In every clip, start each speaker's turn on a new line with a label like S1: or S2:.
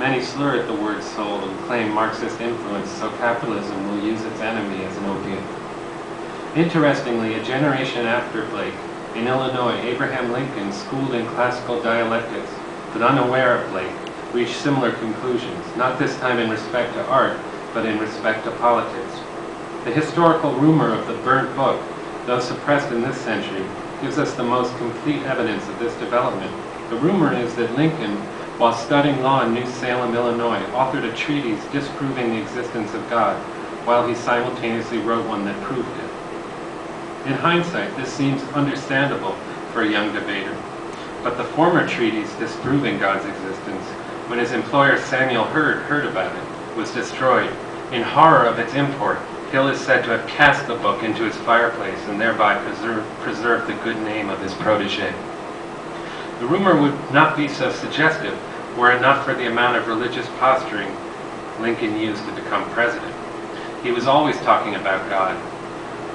S1: Many slur at the word soul and claim Marxist influence, so capitalism will use its enemy as an opiate. Interestingly, a generation after Blake, in Illinois, Abraham Lincoln, schooled in classical dialectics, but unaware of Blake, reached similar conclusions, not this time in respect to art, but in respect to politics. The historical rumor of the burnt book, though suppressed in this century, gives us the most complete evidence of this development. The rumor is that Lincoln, while studying law in New Salem, Illinois, authored a treatise disproving the existence of God, while he simultaneously wrote one that proved it. In hindsight, this seems understandable for a young debater. But the former treatise disproving God's existence, when his employer Samuel heard about it, was destroyed. In horror of its import, Hill is said to have cast the book into his fireplace and thereby preserved the good name of his protege. The rumor would not be so suggestive were it not for the amount of religious posturing Lincoln used to become president. He was always talking about God.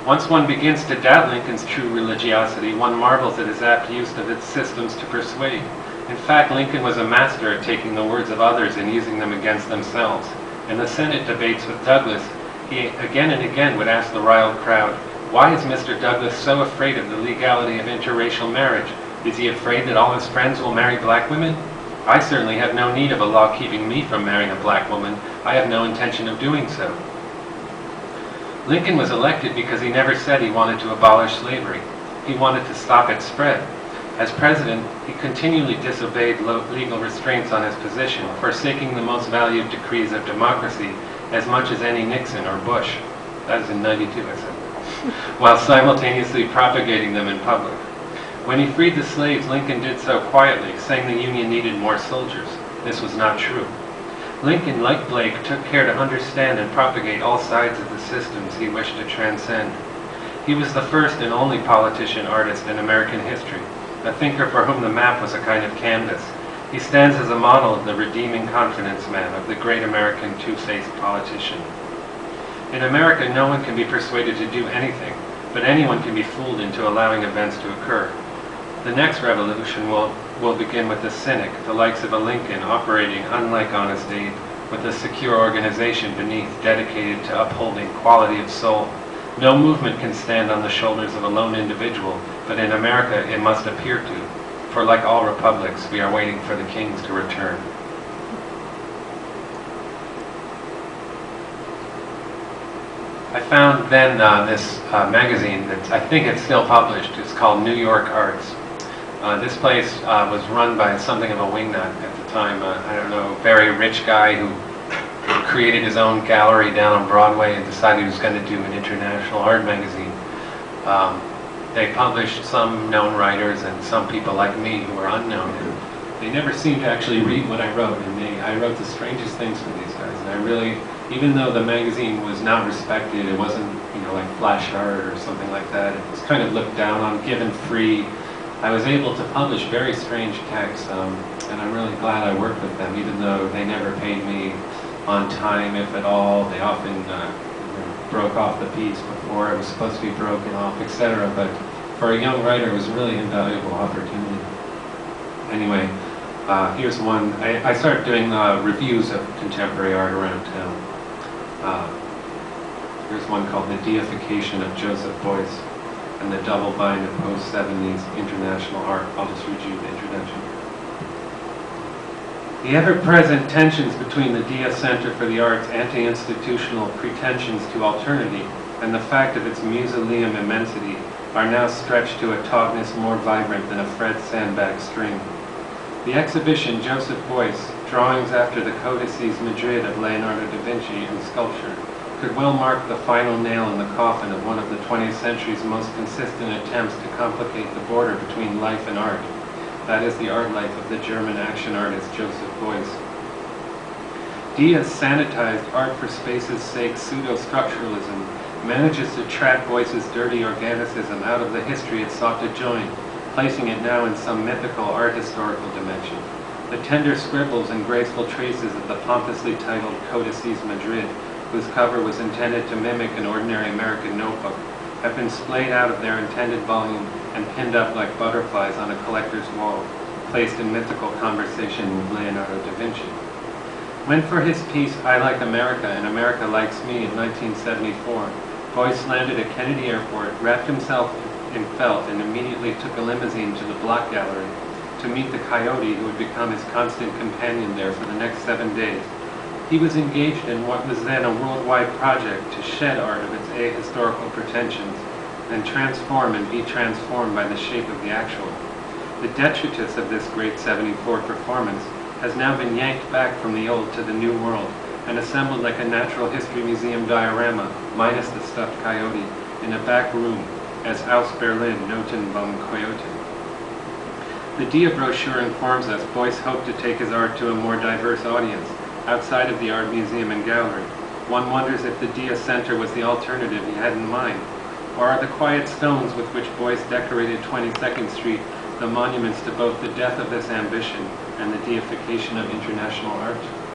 S1: Once one begins to doubt Lincoln's true religiosity, one marvels at his apt use of its systems to persuade. In fact, Lincoln was a master at taking the words of others and using them against themselves. In the Senate debates with Douglas, he again and again would ask the riled crowd, "Why is Mr. Douglas so afraid of the legality of interracial marriage? Is he afraid that all his friends will marry black women? I certainly have no need of a law keeping me from marrying a black woman. I have no intention of doing so." Lincoln was elected because he never said he wanted to abolish slavery. He wanted to stop its spread. As president, he continually disobeyed legal restraints on his position, forsaking the most valued decrees of democracy as much as any Nixon or Bush. That was in '92, I said. While simultaneously propagating them in public. When he freed the slaves, Lincoln did so quietly, saying the Union needed more soldiers. This was not true. Lincoln, like Blake, took care to understand and propagate all sides of the systems he wished to transcend. He was the first and only politician artist in American history, a thinker for whom the map was a kind of canvas. He stands as a model of the redeeming confidence man, of the great American two-faced politician. In America, no one can be persuaded to do anything, but anyone can be fooled into allowing events to occur. The next revolution will begin with the cynic, the likes of a Lincoln, operating, unlike Honest Abe, with a secure organization beneath dedicated to upholding quality of soul. No movement can stand on the shoulders of a lone individual, but in America it must appear to, for like all republics, we are waiting for the kings to return. I found then this magazine that I think it's still published. It's called New York Arts. This place was run by something of a wingnut at the time. I don't know, very rich guy who created his own gallery down on Broadway and decided he was going to do an international art magazine. They published some known writers and some people like me who were unknown. And they never seemed to actually read what I wrote. And I wrote the strangest things for these guys. And I really, even though the magazine was not respected, it wasn't, like Flash Art or something like that. It was kind of looked down on, given free. I was able to publish very strange texts, and I'm really glad I worked with them, even though they never paid me on time, if at all. They often broke off the piece before it was supposed to be broken off, etc. But for a young writer, it was a really invaluable opportunity. Anyway, here's one. I started doing reviews of contemporary art around town. Here's one called The Deification of Joseph Beuys and the Double Bind of Post-70s International Art. I'll just read you the introduction. The ever-present tensions between the ArtCenter for the Arts' anti-institutional pretensions to alternity and the fact of its mausoleum immensity are now stretched to a tautness more vibrant than a Fred Sandbach string. The exhibition Joseph Beuys, Drawings after the Codices Madrid of Leonardo da Vinci and Sculpture, could well mark the final nail in the coffin of one of the 20th century's most consistent attempts to complicate the border between life and art. That is the art life of the German action artist Joseph Beuys. Dia's sanitized art for space's sake pseudo-structuralism manages to track Beuys's dirty organicism out of the history it sought to join, placing it now in some mythical art-historical dimension. The tender scribbles and graceful traces of the pompously titled Codices Madrid, whose cover was intended to mimic an ordinary American notebook, have been splayed out of their intended volume and pinned up like butterflies on a collector's wall, placed in mythical conversation with Leonardo da Vinci. When for his piece I Like America and America Likes Me in 1974, Boyce landed at Kennedy Airport, wrapped himself in felt, and immediately took a limousine to the Block Gallery to meet the coyote who would become his constant companion there for the next 7 days. He was engaged in what was then a worldwide project to shed art of its ahistorical pretensions and transform and be transformed by the shape of the actual. The detritus of this great 74 performance has now been yanked back from the old to the new world and assembled like a natural history museum diorama, minus the stuffed coyote, in a back room as Aus Berlin Noten vom Coyote. The Dia brochure informs us Boyce hoped to take his art to a more diverse audience, outside of the art museum and gallery. One wonders if the Dia Center was the alternative he had in mind, or are the quiet stones with which Boyce decorated 22nd Street the monuments to both the death of this ambition and the deification of international art?